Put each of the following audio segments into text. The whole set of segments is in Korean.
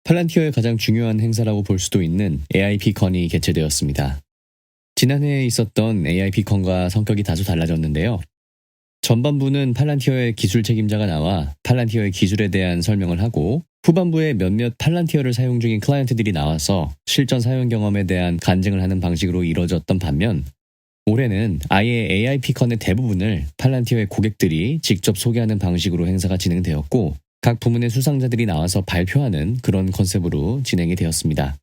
팔란티어의 가장 중요한 행사라고 볼 수도 있는 AIPcon이 개최되었습니다. 지난해에 있었던 AIPcon과 성격이 다소 달라졌는데요. 전반부는 팔란티어의 기술 책임자가 나와 팔란티어의 기술에 대한 설명을 하고, 후반부에 몇몇 팔란티어를 사용 중인 클라이언트들이 나와서 실전 사용 경험에 대한 간증을 하는 방식으로 이뤄졌던 반면, 올해는 아예 AIPcon의 대부분을 팔란티어의 고객들이 직접 소개하는 방식으로 행사가 진행되었고, 각 부문의 수상자들이 나와서 발표하는 그런 컨셉으로 진행이 되었습니다.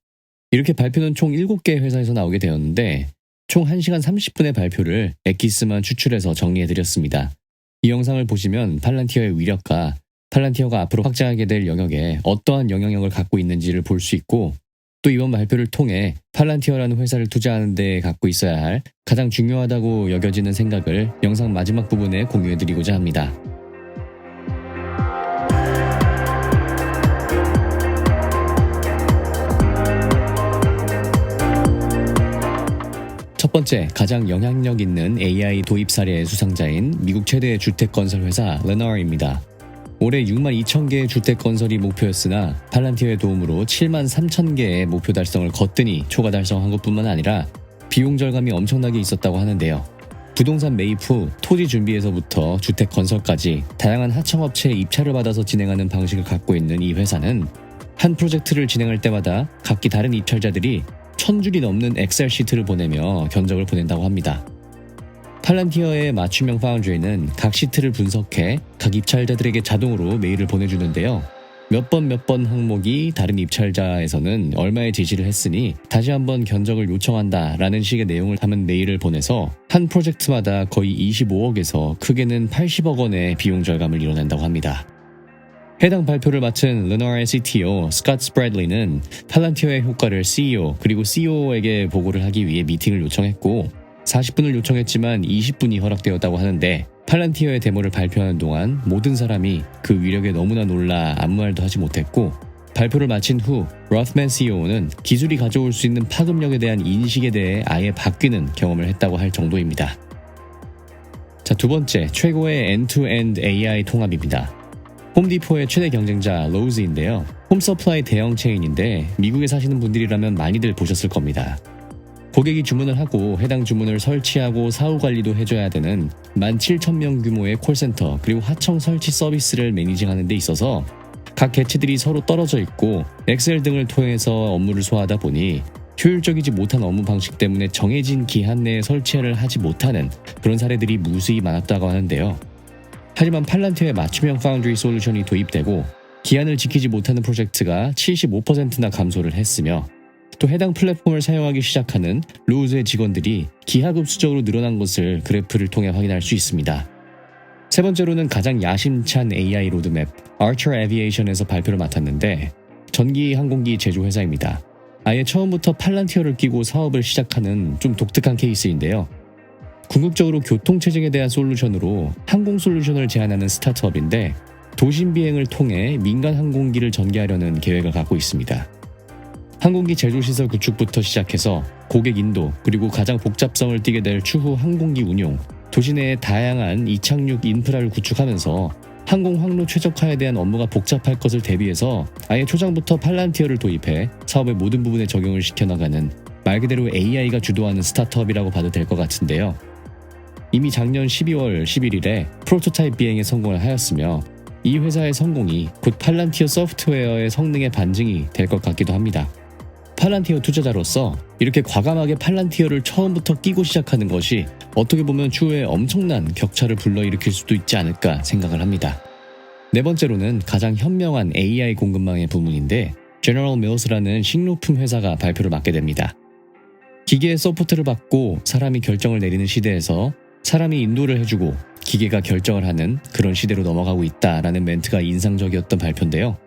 이렇게 발표는 총 7개의 회사에서 나오게 되었는데, 총 1시간 30분의 발표를 엑기스만 추출해서 정리해드렸습니다. 이 영상을 보시면 팔란티어의 위력과 팔란티어가 앞으로 확장하게 될 영역에 어떠한 영향력을 갖고 있는지를 볼 수 있고, 또 이번 발표를 통해 팔란티어라는 회사를 투자하는 데 갖고 있어야 할 가장 중요하다고 여겨지는 생각을 영상 마지막 부분에 공유해드리고자 합니다. 첫 번째, 가장 영향력 있는 AI 도입 사례의 수상자인 미국 최대의 주택 건설 회사 레너어입니다. 올해 6만 2천 개의 주택 건설이 목표였으나 팔란티어의 도움으로 7만 3천 개의 목표 달성을 거뜬히 초과 달성한 것뿐만 아니라 비용 절감이 엄청나게 있었다고 하는데요. 부동산 매입 후 토지 준비에서부터 주택 건설까지 다양한 하청업체의 입찰을 받아서 진행하는 방식을 갖고 있는 이 회사는 한 프로젝트를 진행할 때마다 각기 다른 입찰자들이 1000줄이 넘는 엑셀 시트를 보내며 견적을 보낸다고 합니다. 팔란티어의 맞춤형 파운드리는 각 시트를 분석해 각 입찰자들에게 자동으로 메일을 보내주는데요. 몇 번 항목이 다른 입찰자에서는 얼마의 제시를 했으니 다시 한번 견적을 요청한다 라는 식의 내용을 담은 메일을 보내서 한 프로젝트마다 거의 25억에서 크게는 80억 원의 비용 절감을 이뤄낸다고 합니다. 해당 발표를 마친 레너어의 CTO 스캇 스프래들리는 팔란티어의 효과를 CEO 그리고 COO에게 보고를 하기 위해 미팅을 요청했고, 40분을 요청했지만 20분이 허락되었다고 하는데, 팔란티어의 데모를 발표하는 동안 모든 사람이 그 위력에 너무나 놀라 아무 말도 하지 못했고, 발표를 마친 후 로스맨 CEO는 기술이 가져올 수 있는 파급력에 대한 인식에 대해 아예 바뀌는 경험을 했다고 할 정도입니다. 자, 두 번째, 최고의 end-to-end AI 통합입니다. 홈디포의 최대 경쟁자 로즈인데요. 홈서플라이 대형 체인인데 미국에 사시는 분들이라면 많이들 보셨을 겁니다. 고객이 주문을 하고 해당 주문을 설치하고 사후 관리도 해줘야 되는 17,000명 규모의 콜센터 그리고 하청 설치 서비스를 매니징하는 데 있어서 각 개체들이 서로 떨어져 있고 엑셀 등을 통해서 업무를 소화하다 보니 효율적이지 못한 업무 방식 때문에 정해진 기한 내에 설치를 하지 못하는 그런 사례들이 무수히 많았다고 하는데요. 하지만 팔란티어의 맞춤형 파운드리 솔루션이 도입되고 기한을 지키지 못하는 프로젝트가 75%나 감소를 했으며, 또 해당 플랫폼을 사용하기 시작하는 로즈의 직원들이 기하급수적으로 늘어난 것을 그래프를 통해 확인할 수 있습니다. 세 번째로는 가장 야심찬 AI 로드맵 Archer Aviation에서 발표를 맡았는데, 전기 항공기 제조 회사입니다. 아예 처음부터 팔란티어를 끼고 사업을 시작하는 좀 독특한 케이스인데요. 궁극적으로 교통체증에 대한 솔루션으로 항공 솔루션을 제안하는 스타트업인데, 도심 비행을 통해 민간 항공기를 전개하려는 계획을 갖고 있습니다. 항공기 제조시설 구축부터 시작해서 고객 인도, 그리고 가장 복잡성을 띠게 될 추후 항공기 운용, 도시 내의 다양한 이착륙 인프라를 구축하면서 항공 항로 최적화에 대한 업무가 복잡할 것을 대비해서 아예 초장부터 팔란티어를 도입해 사업의 모든 부분에 적용을 시켜나가는 말 그대로 AI가 주도하는 스타트업이라고 봐도 될 것 같은데요. 이미 작년 12월 11일에 프로토타입 비행에 성공을 하였으며, 이 회사의 성공이 곧 팔란티어 소프트웨어의 성능의 반증이 될 것 같기도 합니다. 팔란티어 투자자로서 이렇게 과감하게 팔란티어를 처음부터 끼고 시작하는 것이 어떻게 보면 추후에 엄청난 격차를 불러일으킬 수도 있지 않을까 생각을 합니다. 네 번째로는 가장 현명한 AI 공급망의 부문인데, 제너럴 밀스라는 식료품 회사가 발표를 맡게 됩니다. 기계의 서포트를 받고 사람이 결정을 내리는 시대에서 사람이 인도를 해주고 기계가 결정을 하는 그런 시대로 넘어가고 있다라는 멘트가 인상적이었던 발표인데요.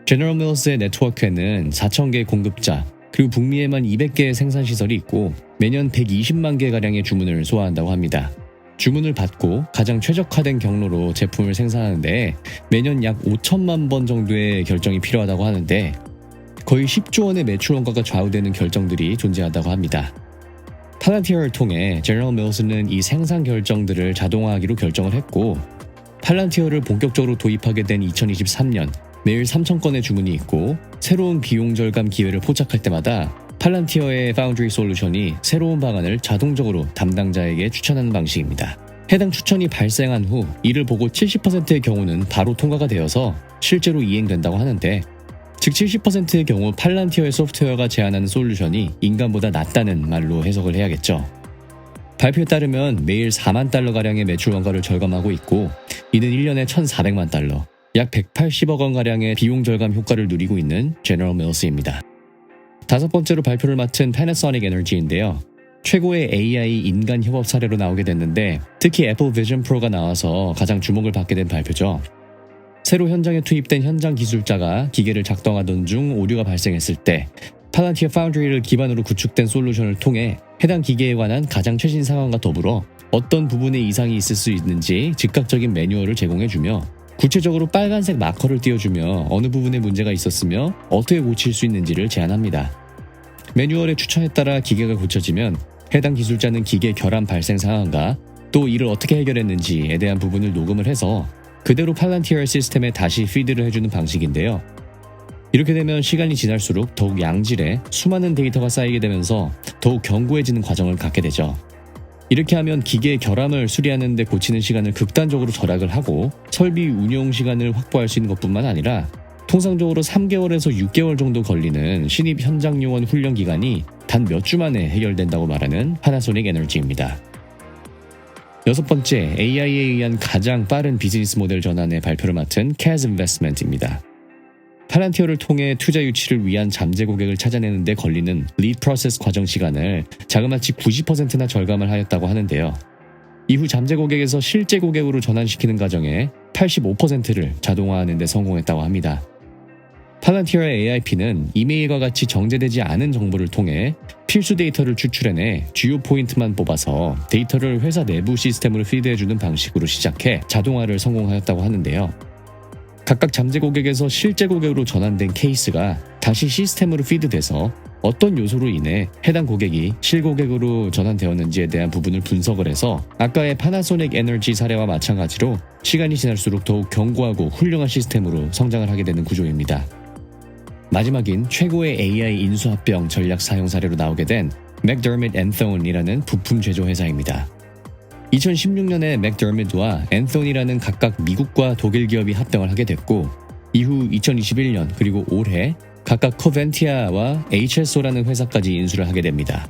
제너럴 밀스의 네트워크에는 4,000개의 공급자, 그리고 북미에만 200개의 생산시설이 있고 매년 120만 개가량의 주문을 소화한다고 합니다. 주문을 받고 가장 최적화된 경로로 제품을 생산하는데 매년 약 5천만 번 정도의 결정이 필요하다고 하는데, 거의 10조 원의 매출 원가가 좌우되는 결정들이 존재한다고 합니다. 팔란티어를 통해 제너럴 밀스는 이 생산 결정들을 자동화하기로 결정을 했고, 팔란티어를 본격적으로 도입하게 된 2023년 매일 3,000건의 주문이 있고 새로운 비용 절감 기회를 포착할 때마다 팔란티어의 파운드리 솔루션이 새로운 방안을 자동적으로 담당자에게 추천하는 방식입니다. 해당 추천이 발생한 후 이를 보고 70%의 경우는 바로 통과가 되어서 실제로 이행된다고 하는데, 즉 70%의 경우 팔란티어의 소프트웨어가 제안하는 솔루션이 인간보다 낫다는 말로 해석을 해야겠죠. 발표에 따르면 매일 4만 달러가량의 매출 원가를 절감하고 있고, 이는 1년에 1,400만 달러, 약 180억 원가량의 비용 절감 효과를 누리고 있는 제너럴 밀스입니다. 다섯 번째로 발표를 맡은 패나소닉 에너지인데요. 최고의 AI 인간 협업 사례로 나오게 됐는데, 특히 애플 비전 프로가 나와서 가장 주목을 받게 된 발표죠. 새로 현장에 투입된 현장 기술자가 기계를 작동하던 중 오류가 발생했을 때 팔란티어 파운드리를 기반으로 구축된 솔루션을 통해 해당 기계에 관한 가장 최신 상황과 더불어 어떤 부분에 이상이 있을 수 있는지 즉각적인 매뉴얼을 제공해주며, 구체적으로 빨간색 마커를 띄워주며 어느 부분에 문제가 있었으며 어떻게 고칠 수 있는지를 제안합니다. 매뉴얼의 추천에 따라 기계가 고쳐지면 해당 기술자는 기계 결함 발생 상황과 또 이를 어떻게 해결했는지에 대한 부분을 녹음을 해서 그대로 팔란티어 시스템에 다시 피드를 해주는 방식인데요. 이렇게 되면 시간이 지날수록 더욱 양질의 수많은 데이터가 쌓이게 되면서 더욱 견고해지는 과정을 갖게 되죠. 이렇게 하면 기계의 결함을 수리하는 데 고치는 시간을 극단적으로 절약을 하고 설비 운용 시간을 확보할 수 있는 것뿐만 아니라 통상적으로 3개월에서 6개월 정도 걸리는 신입 현장 요원 훈련 기간이 단 몇 주 만에 해결된다고 말하는 파나소닉 에너지입니다. 여섯 번째, AI에 의한 가장 빠른 비즈니스 모델 전환의 발표를 맡은 CAS 인베스트먼트입니다. 팔란티어를 통해 투자 유치를 위한 잠재 고객을 찾아내는 데 걸리는 리드 프로세스 과정 시간을 자그마치 90%나 절감을 하였다고 하는데요. 이후 잠재 고객에서 실제 고객으로 전환시키는 과정에 85%를 자동화하는 데 성공했다고 합니다. 팔란티어의 AIP는 이메일과 같이 정제되지 않은 정보를 통해 필수 데이터를 추출해내 주요 포인트만 뽑아서 데이터를 회사 내부 시스템으로 피드해주는 방식으로 시작해 자동화를 성공하였다고 하는데요. 각각 잠재 고객에서 실제 고객으로 전환된 케이스가 다시 시스템으로 피드돼서 어떤 요소로 인해 해당 고객이 실고객으로 전환되었는지에 대한 부분을 분석을 해서 아까의 파나소닉 에너지 사례와 마찬가지로 시간이 지날수록 더욱 견고하고 훌륭한 시스템으로 성장을 하게 되는 구조입니다. 마지막인 최고의 AI 인수합병 전략 사용 사례로 나오게 된 맥더밋 앤소니라는 부품 제조 회사입니다. 2016년에 맥더밋과 앤소니라는 각각 미국과 독일 기업이 합병을 하게 됐고, 이후 2021년 그리고 올해 각각 코벤티아와 HSO라는 회사까지 인수를 하게 됩니다.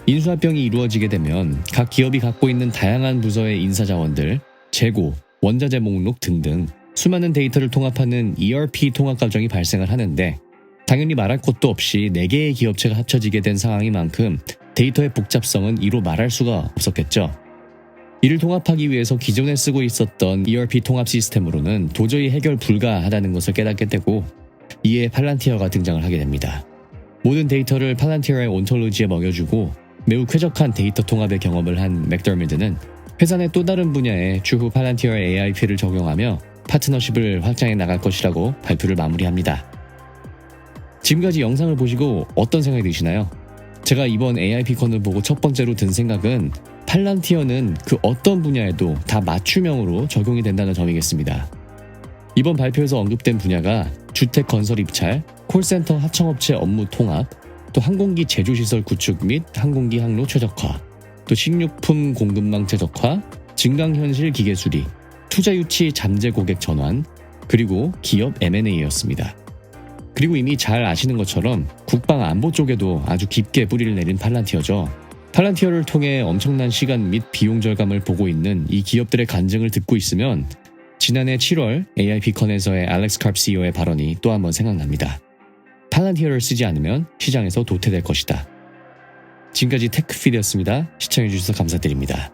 인수합병이 이루어지게 되면 각 기업이 갖고 있는 다양한 부서의 인사자원들, 재고, 원자재 목록 등등 수많은 데이터를 통합하는 ERP 통합 과정이 발생을 하는데, 당연히 말할 것도 없이 4개의 기업체가 합쳐지게 된 상황인 만큼 데이터의 복잡성은 이로 말할 수가 없었겠죠. 이를 통합하기 위해서 기존에 쓰고 있었던 ERP 통합 시스템으로는 도저히 해결 불가하다는 것을 깨닫게 되고, 이에 팔란티어가 등장을 하게 됩니다. 모든 데이터를 팔란티어의 온톨로지에 먹여주고 매우 쾌적한 데이터 통합의 경험을 한 맥더밋은 회사 내 또 다른 분야에 추후 팔란티어의 AIP를 적용하며 파트너십을 확장해 나갈 것이라고 발표를 마무리합니다. 지금까지 영상을 보시고 어떤 생각이 드시나요? 제가 이번 AIPcon을 보고 첫 번째로 든 생각은 팔란티어는 그 어떤 분야에도 다 맞춤형으로 적용이 된다는 점이겠습니다. 이번 발표에서 언급된 분야가 주택 건설 입찰, 콜센터 하청업체 업무 통합, 또 항공기 제조시설 구축 및 항공기 항로 최적화, 또 식료품 공급망 최적화, 증강현실 기계 수리, 투자 유치 잠재 고객 전환, 그리고 기업 M&A였습니다. 그리고 이미 잘 아시는 것처럼 국방 안보 쪽에도 아주 깊게 뿌리를 내린 팔란티어죠. 팔란티어를 통해 엄청난 시간 및 비용 절감을 보고 있는 이 기업들의 간증을 듣고 있으면 지난해 7월 AIPcon에서의 알렉스 카프 CEO의 발언이 또 한번 생각납니다. 팔란티어를 쓰지 않으면 시장에서 도태될 것이다. 지금까지 테크피드였습니다. 시청해주셔서 감사드립니다.